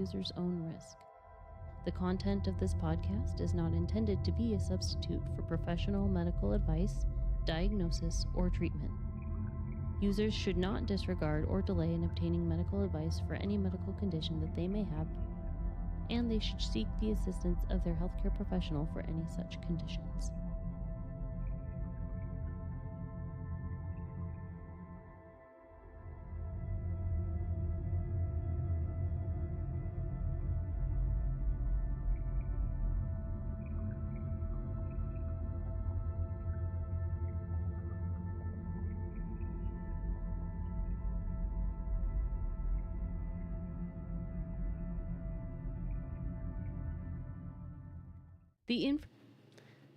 user's own risk. The content of this podcast is not intended to be a substitute for professional medical advice, diagnosis, or treatment. Users should not disregard or delay in obtaining medical advice for any medical condition that they may have, and they should seek the assistance of their healthcare professional for any such conditions.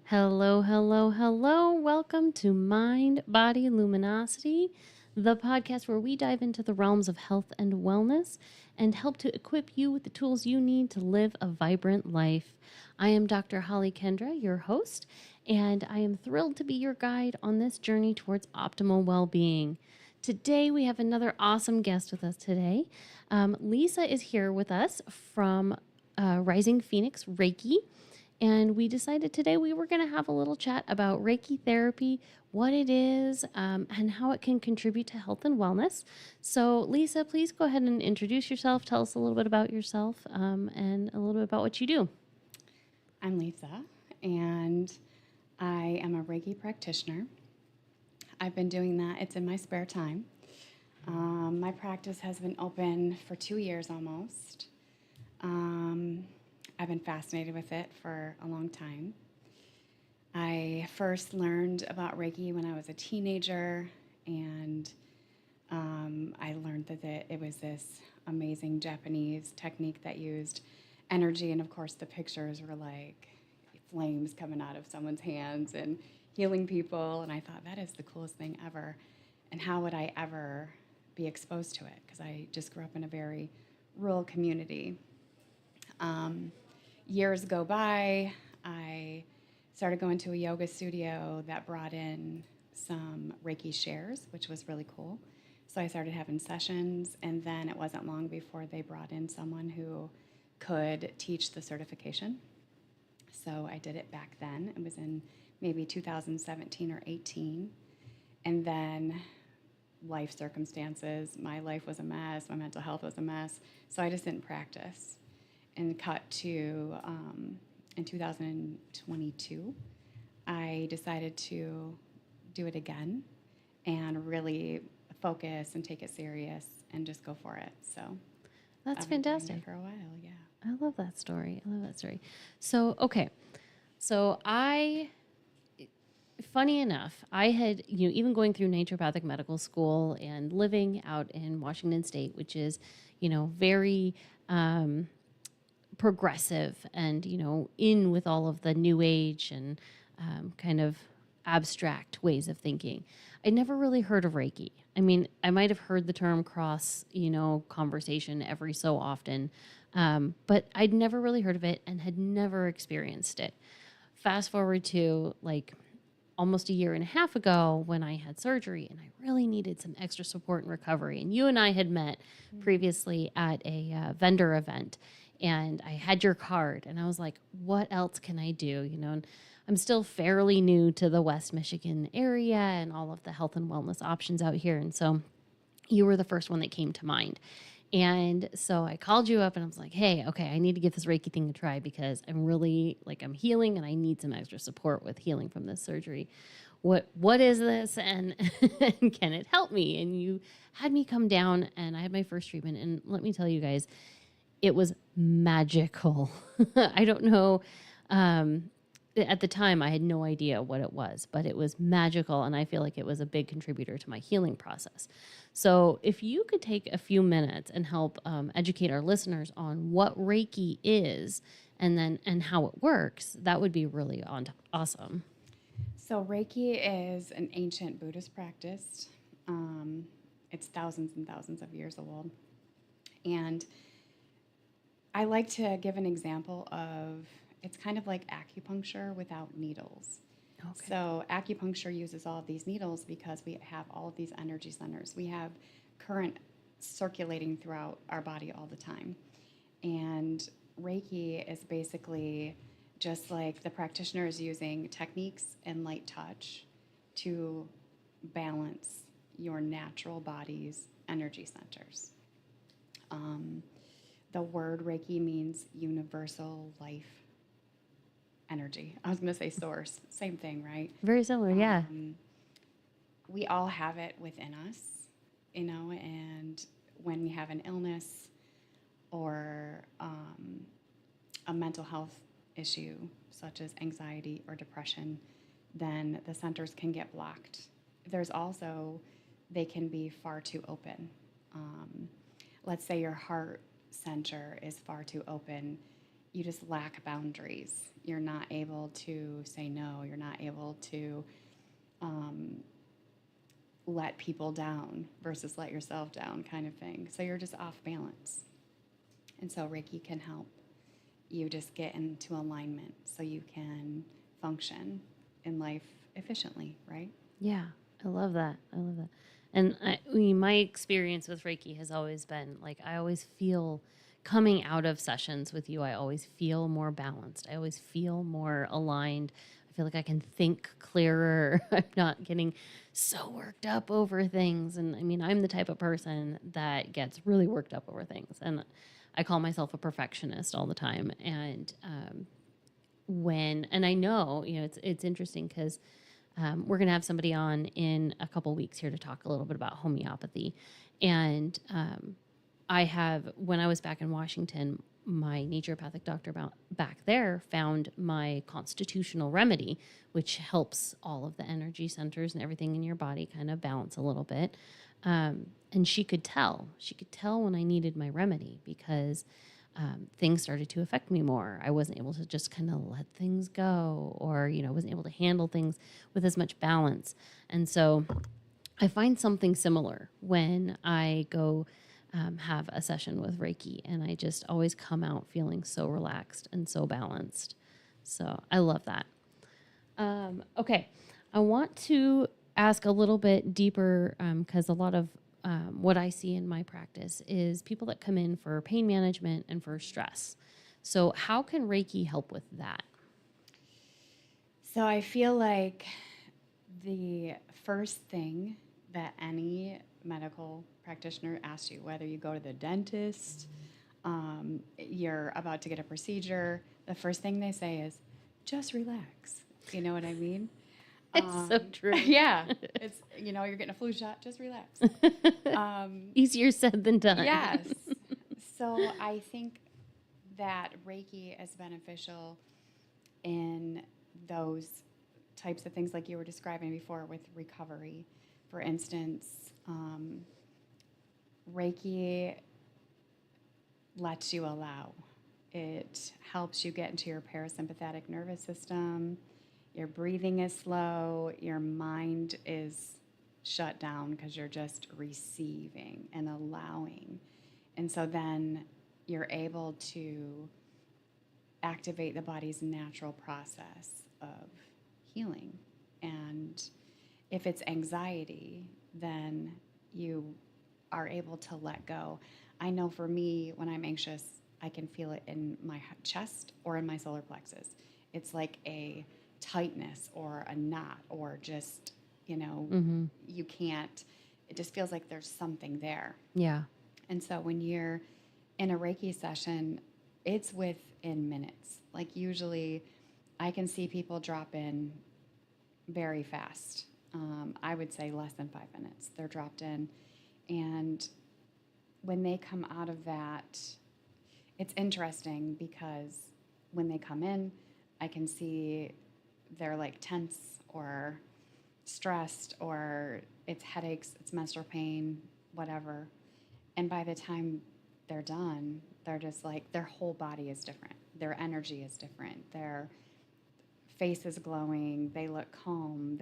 Hello. Welcome to Mind, Body, Luminosity, the podcast where we dive into the realms of health and wellness and help to equip you with the tools you need to live a vibrant life. I am Dr. Holly Kendra, your host, and I am thrilled to be your guide on this journey towards optimal well-being. Today, we have another awesome guest with us today. Lisa is here with us from Rising Phoenix Reiki. And we decided today we were going to have a little chat about Reiki therapy, what it is, and how it can contribute to health and wellness. So, Lisa, please go ahead and introduce yourself. Tell us a little bit about yourself and a little bit about what you do. I'm Lisa, and I am a Reiki practitioner. I've been doing that. It's in my spare time. My practice has been open for 2 years almost. I've been fascinated with it for a long time. I first learned about Reiki when I was a teenager, and I learned that it was this amazing Japanese technique that used energy, and of course the pictures were like flames coming out of someone's hands and healing people, and I thought, that is the coolest thing ever, and how would I ever be exposed to it? Because I just grew up in a very rural community. Years go by, I started going to a yoga studio that brought in some Reiki shares, which was really cool. So I started having sessions, and then it wasn't long before they brought in someone who could teach the certification. So I did it back then. It was in maybe 2017 or 18. And then life circumstances, my life was a mess, my mental health was a mess, so I just didn't practice. And cut to, in 2022, I decided to do it again and really focus and take it serious and just go for it. So That's I've been doing fantastic. it for a while, yeah. I love that story. So, okay. So funny enough, I had, even going through naturopathic medical school and living out in Washington State, which is, very progressive and, in with all of the new age and kind of abstract ways of thinking. I never really heard of Reiki. I mean, I might have heard the term cross, conversation every so often, but I'd never really heard of it and had never experienced it. Fast forward to almost a year and a half ago when I had surgery and I really needed some extra support and recovery. And you and I had met previously at a vendor event, and I had your card and I was like, what else can I do? And I'm still fairly new to the West Michigan area and all of the health and wellness options out here. And so you were the first one that came to mind. And so I called you up and I was like, hey, okay, I need to give this Reiki thing a try because I'm really I'm healing and I need some extra support with healing from this surgery. What is this? And can it help me? And you had me come down and I had my first treatment. And let me tell you guys, it was magical. I don't know. At the time, I had no idea what it was, but it was magical. And I feel like it was a big contributor to my healing process. So if you could take a few minutes and help educate our listeners on what Reiki is and how it works, that would be really awesome. So Reiki is an ancient Buddhist practice. It's thousands and thousands of years old. And I like to give an example of, it's kind of like acupuncture without needles. Okay. So acupuncture uses all of these needles because we have all of these energy centers. We have current circulating throughout our body all the time. And And Reiki is basically just like the practitioner is using techniques and light touch to balance your natural body's energy centers. The word Reiki means universal life energy. I was going to say source. Same thing, right? Very similar, yeah. We all have it within us, and when we have an illness or a mental health issue, such as anxiety or depression, then the centers can get blocked. There's also, they can be far too open. Let's say your heart center is far too open. You just lack boundaries. You're not able to say no. You're not able to let people down versus let yourself down, kind of thing. So you're just off balance. And so Reiki can help you just get into alignment so you can function in life efficiently, right? Yeah, I love that. I love that. And my experience with Reiki has always been like, I always feel coming out of sessions with you, I always feel more balanced. I always feel more aligned. I feel like I can think clearer. I'm not getting so worked up over things. And I mean, I'm the type of person that gets really worked up over things. And I call myself a perfectionist all the time. And and I know, it's interesting because we're going to have somebody on in a couple weeks here to talk a little bit about homeopathy. And when I was back in Washington, my naturopathic doctor back there found my constitutional remedy, which helps all of the energy centers and everything in your body kind of balance a little bit. And she could tell when I needed my remedy because things started to affect me more. I wasn't able to just kind of let things go, or, wasn't able to handle things with as much balance. And so I find something similar when I go have a session with Reiki, and I just always come out feeling so relaxed and so balanced. So I love that. Okay, I want to ask a little bit deeper because a lot of what I see in my practice is people that come in for pain management and for stress. So how can Reiki help with that? So I feel like the first thing that any medical practitioner asks you, whether you go to the dentist, you're about to get a procedure, the first thing they say is, just relax. You know what I mean? It's so true. Yeah. It's, you're getting a flu shot, just relax. Easier said than done. Yes. So I think that Reiki is beneficial in those types of things like you were describing before with recovery. For instance, Reiki lets you allow. It helps you get into your parasympathetic nervous system. Your breathing is slow. Your mind is shut down because you're just receiving and allowing. And so then you're able to activate the body's natural process of healing. And if it's anxiety, then you are able to let go. I know for me, when I'm anxious, I can feel it in my chest or in my solar plexus. It's like a tightness or a knot or just, you can't, it just feels like there's something there. Yeah. And so when you're in a Reiki session, it's within minutes. Like usually I can see people drop in very fast. I would say less than 5 minutes. They're dropped in. And when they come out of that, it's interesting because when they come in, I can see they're like tense or stressed, or it's headaches, it's menstrual pain, whatever. And by the time they're done, they're just like, their whole body is different. Their energy is different. Their face is glowing. They look calm.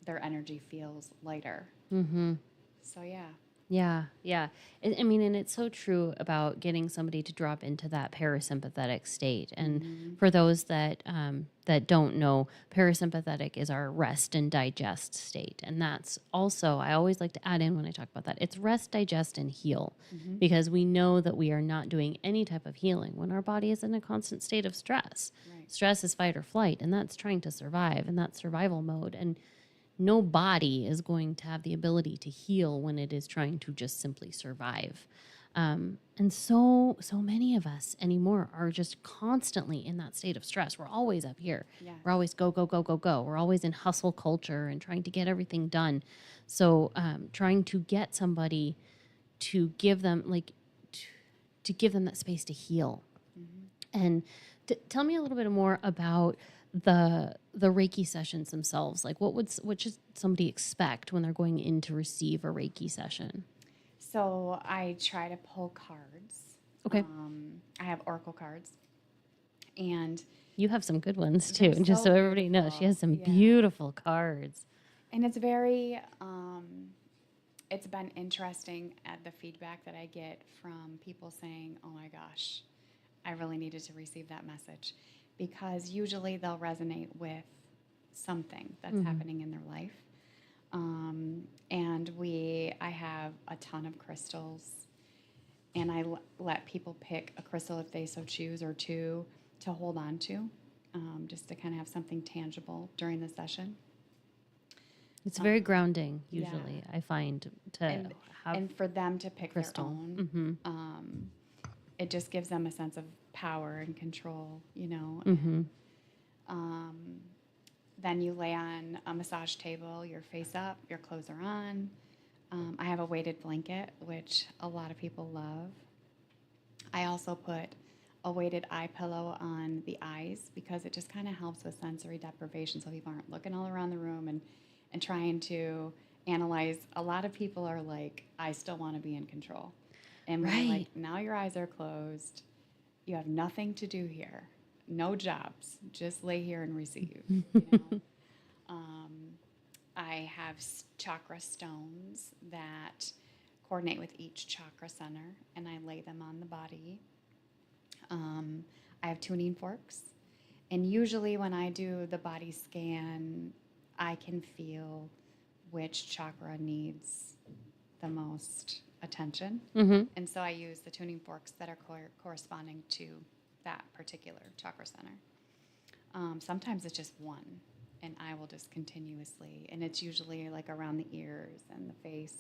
Their energy feels lighter. Mm-hmm. So, yeah. Yeah, yeah. I mean, and it's so true about getting somebody to drop into that parasympathetic state. And Mm-hmm. for those that don't know, parasympathetic is our rest and digest state, and that's also, I always like to add in when I talk about that. It's rest, digest, and heal, Mm-hmm. because we know that we are not doing any type of healing when our body is in a constant state of stress. Right. Stress is fight or flight, and that's trying to survive, and that's survival mode. And no body is going to have the ability to heal when it is trying to just simply survive. And so many of us anymore are just constantly in that state of stress. We're always up here. Yes. We're always go, go, go, go, go. We're always in hustle culture and trying to get everything done. So trying to get somebody to give them to give them that space to heal. Mm-hmm. And tell me a little bit more about the Reiki sessions themselves. Like, what should somebody expect when they're going in to receive a Reiki session? So I try to pull cards. Okay. I have oracle cards, and You have some good ones too. they're And just so so everybody knows, she has some beautiful. Yeah. beautiful cards. And it's very, it's been interesting at the feedback that I get from people saying, oh my gosh, I really needed to receive that message. Because usually they'll resonate with something that's happening in their life. And I have a ton of crystals, and I let people pick a crystal if they so choose, or two to hold on to, just to kind of have something tangible during the session. It's very grounding, yeah. usually, I find, to And, have and for them to pick crystal. their own, it just gives them a sense of power and control, you know. And, then you lay on a massage table, your face up, your clothes are on. I have a weighted blanket, which a lot of people love. I also put a weighted eye pillow on the eyes because it just kind of helps with sensory deprivation, so people aren't looking all around the room and trying to analyze. A lot of people are like, I still want to be in control. And we're Right. like, now your eyes are closed. You have nothing to do here. No jobs. Just lay here and receive. You know? I have chakra stones that coordinate with each chakra center, and I lay them on the body. I have tuning forks, and usually when I do the body scan, I can feel which chakra needs the most attention. And so I use the tuning forks that are corresponding to that particular chakra center. Sometimes it's just one, and I will just continuously, and it's usually like around the ears and the face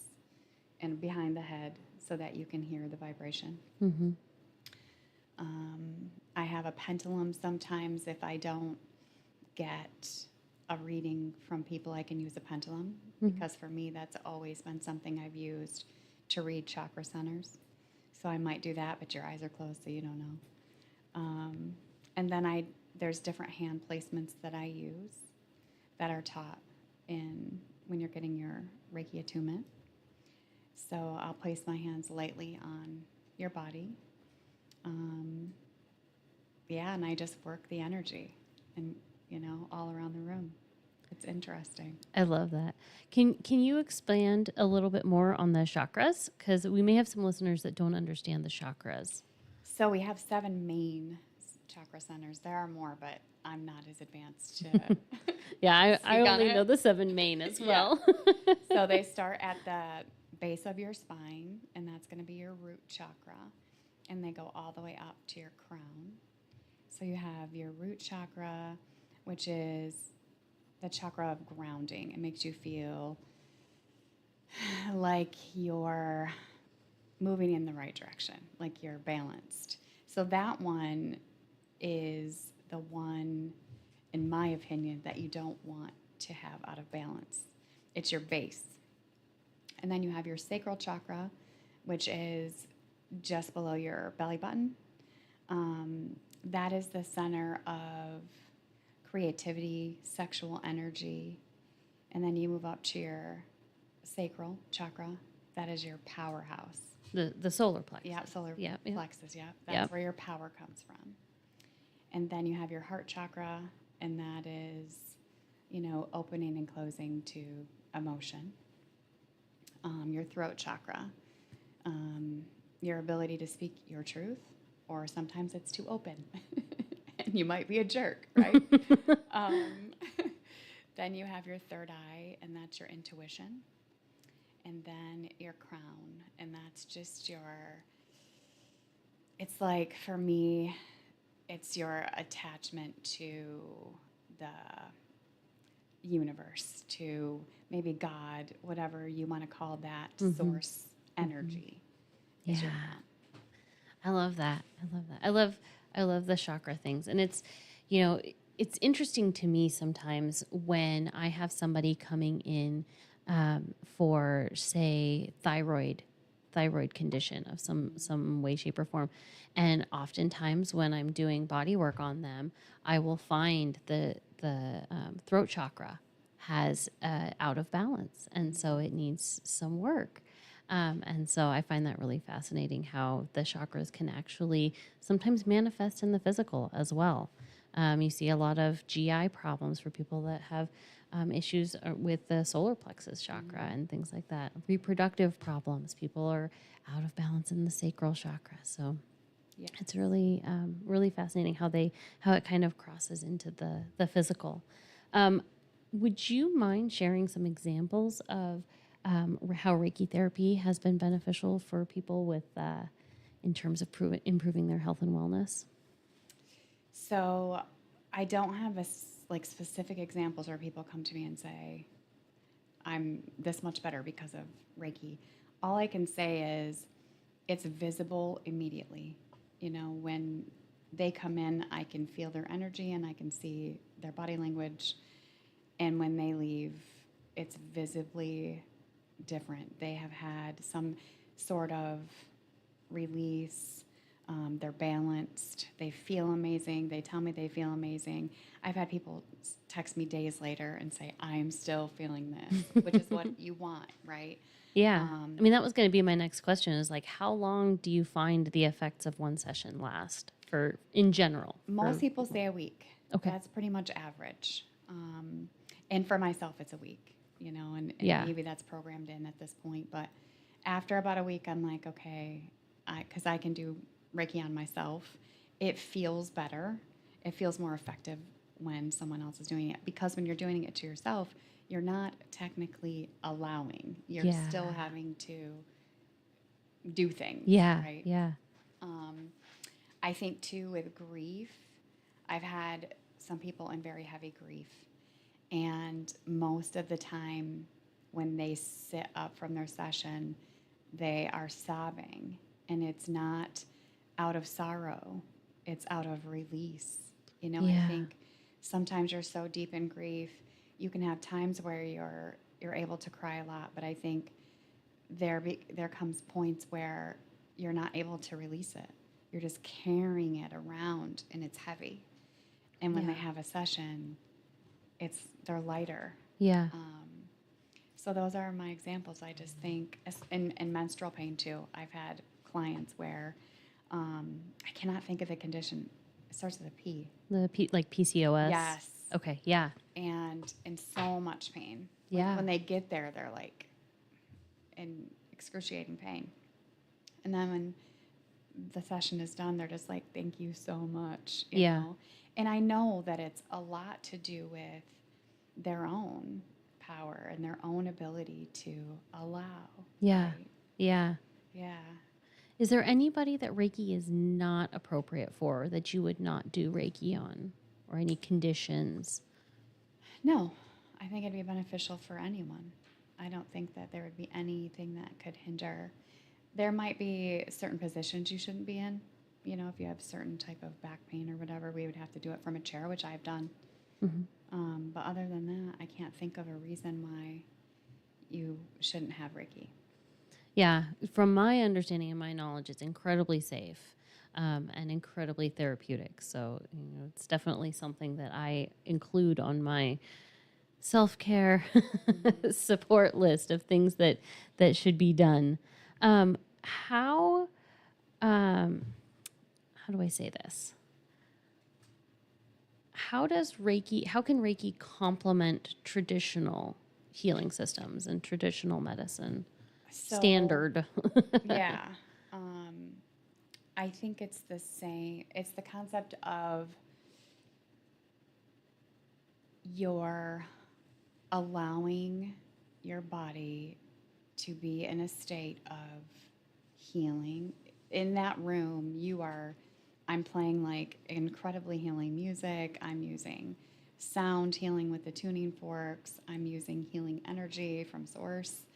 and behind the head so that you can hear the vibration. I have a pendulum sometimes. If I don't get a reading from people, I can use a pendulum, because for me that's always been something I've used to read chakra centers. So I might do that, but your eyes are closed, so you don't know. And then there's different hand placements that I use that are taught when you're getting your Reiki attunement. So I'll place my hands lightly on your body. And I just work the energy and, all around the room. It's interesting. I love that. Can you expand a little bit more on the chakras? Because we may have some listeners that don't understand the chakras. So we have 7 main chakra centers. There are more, but I'm not as advanced to. Yeah, I on only it. know the 7 main as well. So they start at the base of your spine, and that's going to be your root chakra, and they go all the way up to your crown. So you have your root chakra, which is the chakra of grounding. It makes you feel like you're moving in the right direction, like you're balanced. So that one is the one, in my opinion, that you don't want to have out of balance. It's your base. And then you have your sacral chakra, which is just below your belly button. That is the center of creativity, sexual energy. And then you move up to your sacral chakra. That is your powerhouse. The solar plexus. Yeah, solar plexus, yeah. That's Yep. where your power comes from. And then you have your heart chakra, and that is, opening and closing to emotion. Your throat chakra, your ability to speak your truth, or sometimes it's too open and you might be a jerk, right? um, then you have your third eye, and that's your intuition. And then your crown, and that's just it's like, for me, it's your attachment to the universe, to maybe God, whatever you want to call that source energy. Is your crown. I love that. I love that. I love the chakra things. And it's, it's interesting to me sometimes when I have somebody coming in for, say, thyroid condition of some way, shape, or form. And oftentimes when I'm doing body work on them, I will find the throat chakra has out of balance. And so it needs some work. And so I find that really fascinating how the chakras can actually sometimes manifest in the physical as well. You see a lot of GI problems for people that have issues with the solar plexus chakra and things like that. Reproductive problems. People are out of balance in the sacral chakra. So it's really, really fascinating how it kind of crosses into the physical. Would you mind sharing some examples of how Reiki therapy has been beneficial for people with, in terms of improving their health and wellness? So I don't have specific examples where people come to me and say, I'm this much better because of Reiki. All I can say is it's visible immediately. When they come in, I can feel their energy and I can see their body language. And when they leave, it's visibly different. They have had some sort of release. They're balanced. They feel amazing. They tell me they feel amazing. I've had people text me days later and say, I'm still feeling this, which is what you want, right? Yeah. I mean, that was going to be my next question is like, how long do you find the effects of one session last in general? Most people say a week. Okay. That's pretty much average. And for myself, it's a week, and maybe that's programmed in at this point. But after about a week, I'm like, okay, because I can do Reiki on myself. It feels better. It feels more effective when someone else is doing it, because when you're doing it to yourself, you're not technically allowing. You're still having to do things. Yeah. Right? Yeah. I think too with grief, I've had some people in very heavy grief, and most of the time when they sit up from their session, they are sobbing, and it's not out of sorrow, it's out of release. I think sometimes you're so deep in grief, you can have times where you're able to cry a lot, but I think there comes points where you're not able to release it. You're just carrying it around, and it's heavy. And when they have a session, they're lighter. Yeah. So those are my examples. I just think, in menstrual pain too, I've had clients where I cannot think of the condition. It starts with a P. Like PCOS? Yes. Okay, yeah. And in so much pain. Yeah. When they get there, they're like in excruciating pain. And then when the session is done, they're just like, thank you so much. You know? And I know that it's a lot to do with their own power and their own ability to allow. Yeah. Right? Yeah. Yeah. Is there anybody that Reiki is not appropriate for that you would not do Reiki on, or any conditions? No, I think it'd be beneficial for anyone. I don't think that there would be anything that could hinder. There might be certain positions you shouldn't be in. If you have certain type of back pain or whatever, we would have to do it from a chair, which I've done. Mm-hmm. But other than that, I can't think of a reason why you shouldn't have Reiki. Yeah, from my understanding and my knowledge, it's incredibly safe and incredibly therapeutic. So, it's definitely something that I include on my self-care support list of things that should be done. How do I say this? How can Reiki complement traditional healing systems and traditional medicine? standard. Yeah. I think it's the same. It's the concept of you're allowing your body to be in a state of healing. In that room, I'm playing like incredibly healing music. I'm using sound healing with the tuning forks. I'm using healing energy from source.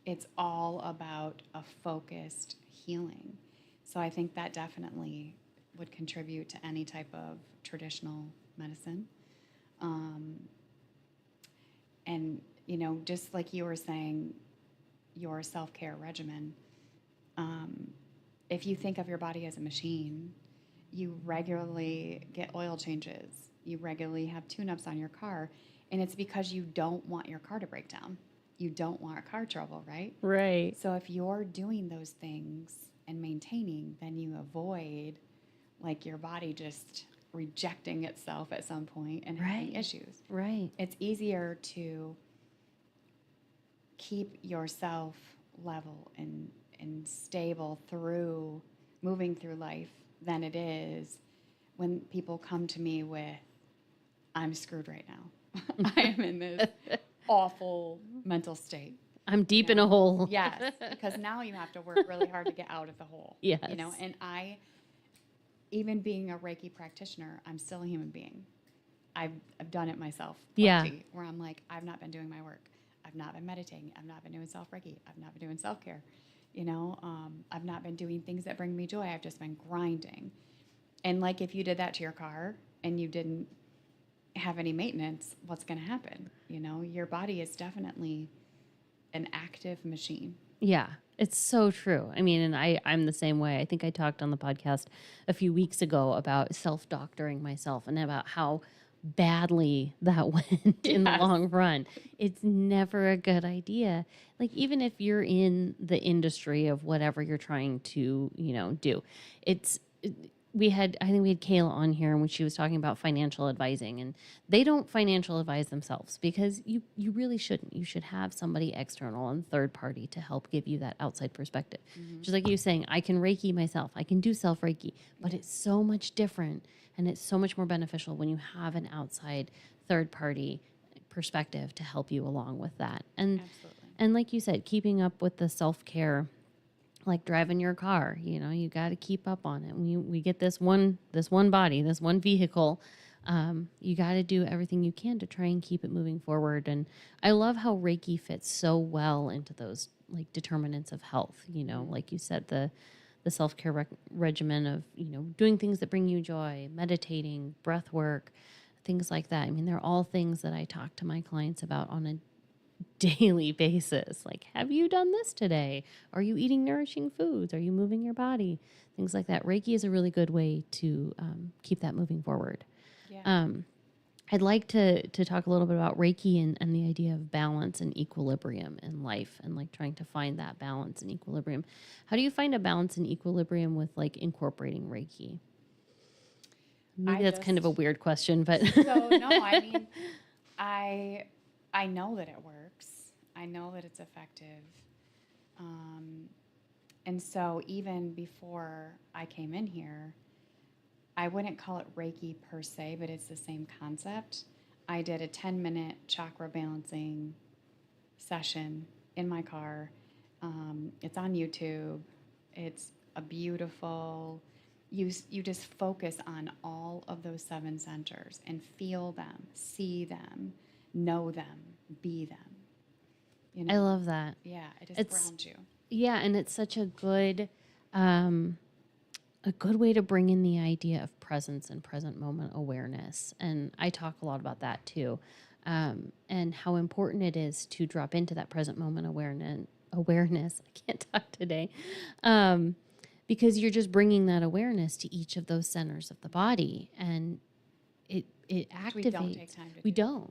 It's all about a focused healing. So I think that definitely would contribute to any type of traditional medicine. And, just like you were saying, your self-care regimen, if you think of your body as a machine, you regularly get oil changes, you regularly have tune-ups on your car, and it's because you don't want your car to break down. You don't want car trouble, right? Right. So if you're doing those things and maintaining, then you avoid like your body just rejecting itself at some point and having issues. Right. It's easier to keep yourself level and stable through moving through life than it is when people come to me with, I'm screwed right now. I am in this awful mental state. I'm deep in a hole. Yes, because now you have to work really hard to get out of the hole. Yes. And even being a Reiki practitioner, I'm still a human being. I've done it myself. Plenty, where I'm like, I've not been doing my work. I've not been meditating. I've not been doing self-Reiki. I've not been doing self-care. I've not been doing things that bring me joy. I've just been grinding. And like if you did that to your car and you didn't have any maintenance, what's going to happen? Your body is definitely an active machine. Yeah, it's so true. I mean, and I'm the same way. I think I talked on the podcast a few weeks ago about self-doctoring myself and about how badly that went in the long run. It's never a good idea. Like even if you're in the industry of whatever you're trying to, do, I think we had Kayla on here and when she was talking about financial advising, and they don't financial advise themselves because you really shouldn't. You should have somebody external and third party to help give you that outside perspective. Just like you saying, I can Reiki myself, I can do self Reiki, but it's so much different and it's so much more beneficial when you have an outside third party perspective to help you along with that. And Absolutely. And like you said, keeping up with the self-care, like driving your car, you got to keep up on it. We get this one body, this one vehicle. You got to do everything you can to try and keep it moving forward. And I love how Reiki fits so well into those like determinants of health. Like you said, the self-care regimen of, doing things that bring you joy, meditating, breath work, things like that. I mean, they're all things that I talk to my clients about on a daily basis. Like, have you done this today? Are you eating nourishing foods? Are you moving your body? Things like that. Reiki is a really good way to keep that moving forward. Yeah. I'd like to talk a little bit about Reiki and the idea of balance and equilibrium in life and like trying to find that balance and equilibrium. How do you find a balance and equilibrium with like incorporating Reiki? Maybe that's kind of a weird question, but So no, I mean, I know that it works. I know that it's effective. And so even before I came in here, I wouldn't call it Reiki per se, but it's the same concept. I did a 10-minute chakra balancing session in my car. It's on YouTube. It's a beautiful, you just focus on all of those 7 centers and feel them, see them, know them, be them. I love that. Yeah, it just grounds you. Yeah, and it's such a good way to bring in the idea of presence and present moment awareness. And I talk a lot about that too. And how important it is to drop into that present moment awareness. I can't talk today. Because you're just bringing that awareness to each of those centers of the body, and it activates. We don't take time to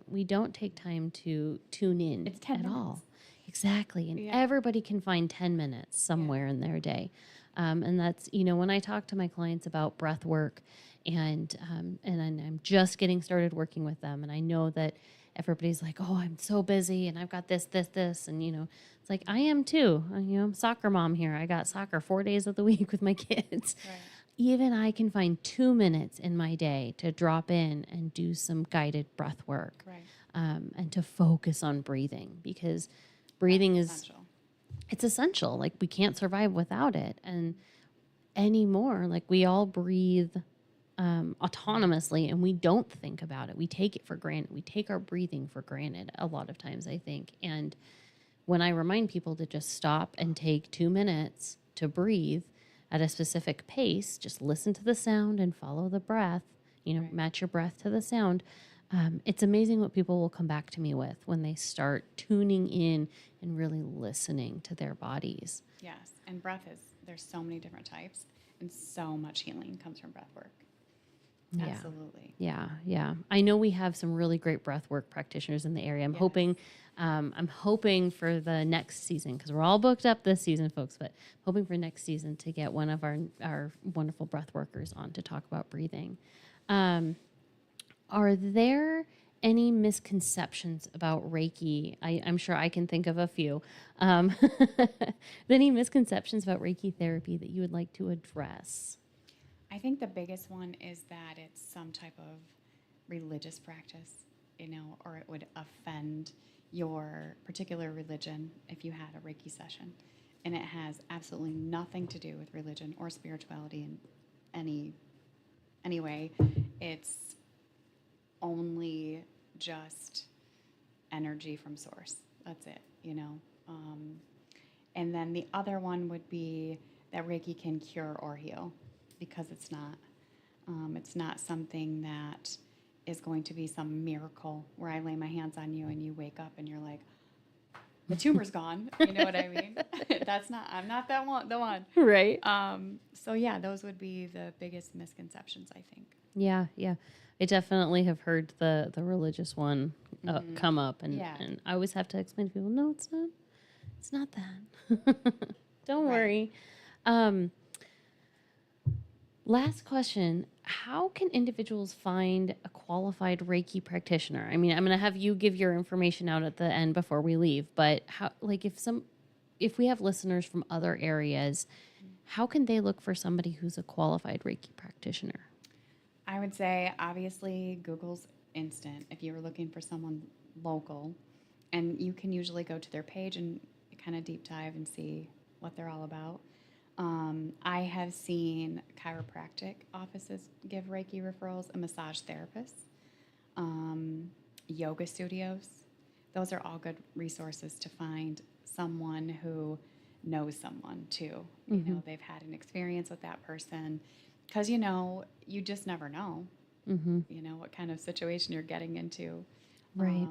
We don't take time to tune in It's 10 at minutes. all. Exactly. And everybody can find 10 minutes somewhere in their day. And that's, when I talk to my clients about breath work and I'm just getting started working with them, and I know that everybody's like, oh, I'm so busy and I've got this. And, it's like, I am too. I'm a soccer mom here. I got soccer 4 days of the week with my kids. Right. Even I can find 2 minutes in my day to drop in and do some guided breath work, Right. and to focus on breathing, because breathing That's is essential. it's essential. Like, we can't survive without it. And anymore, like, we all breathe autonomously, and we don't think about it. We take it for granted. We take our breathing for granted a lot of times, I think. And when I remind people to just stop and take 2 minutes to breathe at a specific pace, just listen to the sound and follow the breath, Right. match your breath to the sound. It's amazing what people will come back to me with when they start tuning in and really listening to their bodies. Yes. And there's so many different types, and so much healing comes from breath work. Yeah. Absolutely. Yeah. I know we have some really great breathwork practitioners in the area. I'm hoping for the next season, because we're all booked up this season, folks, but hoping for next season to get one of our wonderful breath workers on to talk about breathing. Are there any misconceptions about Reiki? I'm sure I can think of a few. Any misconceptions about Reiki therapy that you would like to address? I think the biggest one is that it's some type of religious practice, or it would offend your particular religion if you had a Reiki session. And it has absolutely nothing to do with religion or spirituality in any way. It's only just energy from source. That's it, And then the other one would be that Reiki can cure or heal, because it's not. It's not something that is going to be some miracle where I lay my hands on you and you wake up and you're like, the tumor's gone. You know what I mean? I'm not the one. Right. So yeah, those would be the biggest misconceptions, I think. Yeah. I definitely have heard the religious one come up, and, Yeah. and I always have to explain to people, no, it's not. It's not that. Don't Right. worry. Last question. How can individuals find a qualified Reiki practitioner? I mean, I'm going to have you give your information out at the end before we leave, but if we have listeners from other areas, how can they look for somebody who's a qualified Reiki practitioner? I would say, obviously, Google's instant if you were looking for someone local. And you can usually go to their page and kind of deep dive and see what they're all about. I have seen chiropractic offices give Reiki referrals, a massage therapist, yoga studios. Those are all good resources to find someone who knows someone too. They've had an experience with that person, because you just never know. What kind of situation you're getting into, Right.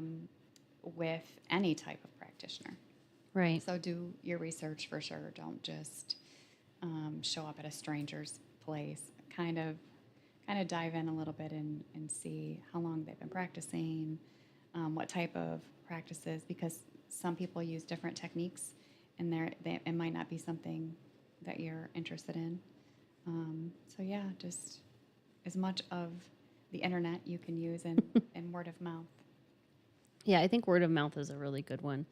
with any type of practitioner. Right. So do your research for sure. Don't just show up at a stranger's place. Kind of dive in a little bit and see how long they've been practicing, what type of practices, because some people use different techniques, and it might not be something that you're interested in. So yeah, just as much of the internet you can use, and word of mouth. Yeah, I think word of mouth is a really good one,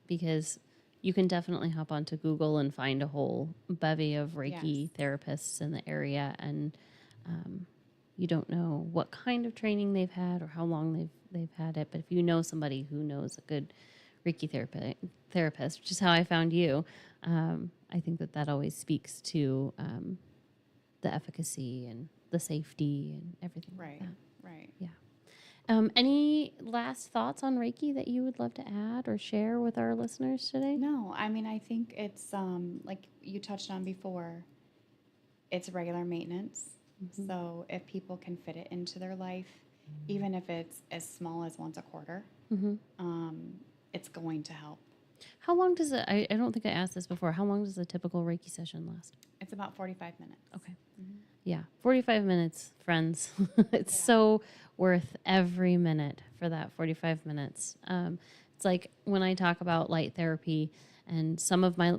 because you can definitely hop onto Google and find a whole bevy of Reiki therapists in the area, and you don't know what kind of training they've had or how long they've had it. But if you know somebody who knows a good Reiki therapist, which is how I found you, I think that always speaks to the efficacy and the safety and everything like that. Right. Yeah. Any last thoughts on Reiki that you would love to add or share with our listeners today? No, I mean, I think it's like you touched on before, it's regular maintenance. So if people can fit it into their life, even if it's as small as once a quarter, it's going to help. How long does I don't think I asked this before. How long does a typical Reiki session last? It's about 45 minutes. Okay. Yeah, 45 minutes, friends. It's so worth every minute for that 45 minutes. It's like when I talk about light therapy, and some of my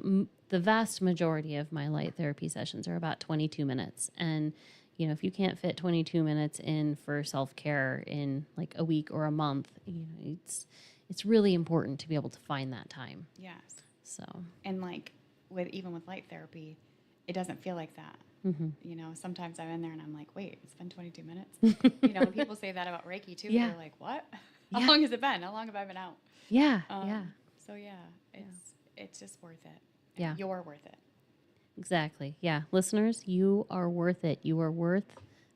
the vast majority of my light therapy sessions are about 22 minutes. And, if you can't fit 22 minutes in for self-care in like a week or a month, it's really important to be able to find that time. Yes. So, And like even with light therapy, it doesn't feel like that. Sometimes I'm in there and I'm like, wait, it's been 22 minutes. And people say that about Reiki too. Yeah. They're like, what? How long has it been? How long have I been out? yeah. So it's just worth it. Yeah. You're worth it. Exactly. Yeah. Listeners, you are worth it. You are worth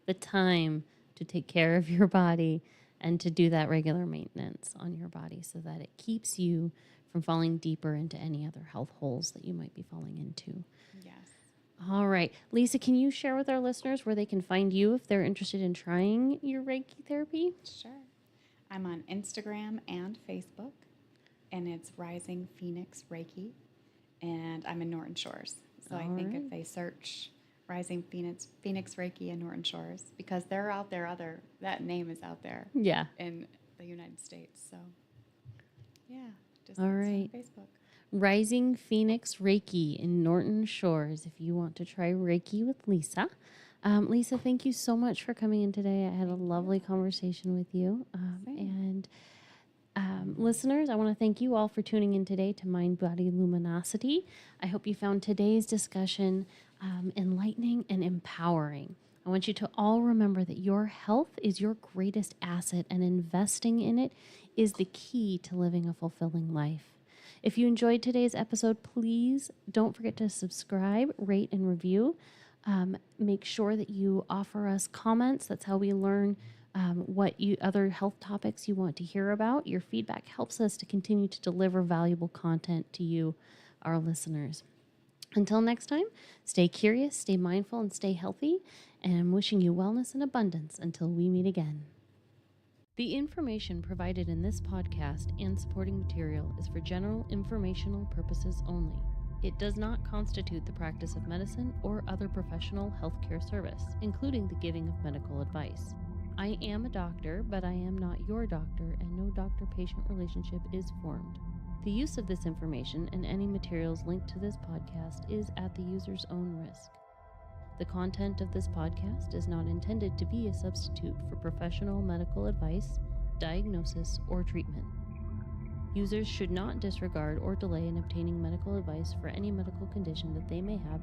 the time to take care of your body and to do that regular maintenance on your body so that it keeps you from falling deeper into any other health holes that you might be falling into. Yes. All right. Lisa, can you share with our listeners where they can find you if they're interested in trying your Reiki therapy? Sure. I'm on Instagram and Facebook, and it's Rising Phoenix Reiki, and I'm in Norton Shores. So I think if they search Rising Phoenix Reiki in Norton Shores, because they're out there, that name is out there. Yeah. In the United States. So, yeah, just All right. on Facebook. Rising Phoenix Reiki in Norton Shores if you want to try Reiki with Lisa. Lisa, thank you so much for coming in today. I had a lovely conversation with you. Listeners, I want to thank you all for tuning in today to Mind Body Luminosity. I hope you found today's discussion enlightening and empowering. I want you to all remember that your health is your greatest asset, and investing in it is the key to living a fulfilling life. If you enjoyed today's episode, please don't forget to subscribe, rate, and review. Make sure that you offer us comments. That's how we learn what other health topics you want to hear about. Your feedback helps us to continue to deliver valuable content to you, our listeners. Until next time, stay curious, stay mindful, and stay healthy. And I'm wishing you wellness and abundance until we meet again. The information provided in this podcast and supporting material is for general informational purposes only. It does not constitute the practice of medicine or other professional healthcare service, including the giving of medical advice. I am a doctor, but I am not your doctor, and no doctor-patient relationship is formed. The use of this information and any materials linked to this podcast is at the user's own risk. The content of this podcast is not intended to be a substitute for professional medical advice, diagnosis, or treatment. Users should not disregard or delay in obtaining medical advice for any medical condition that they may have,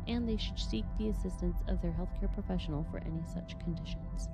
and they should seek the assistance of their healthcare professional for any such conditions.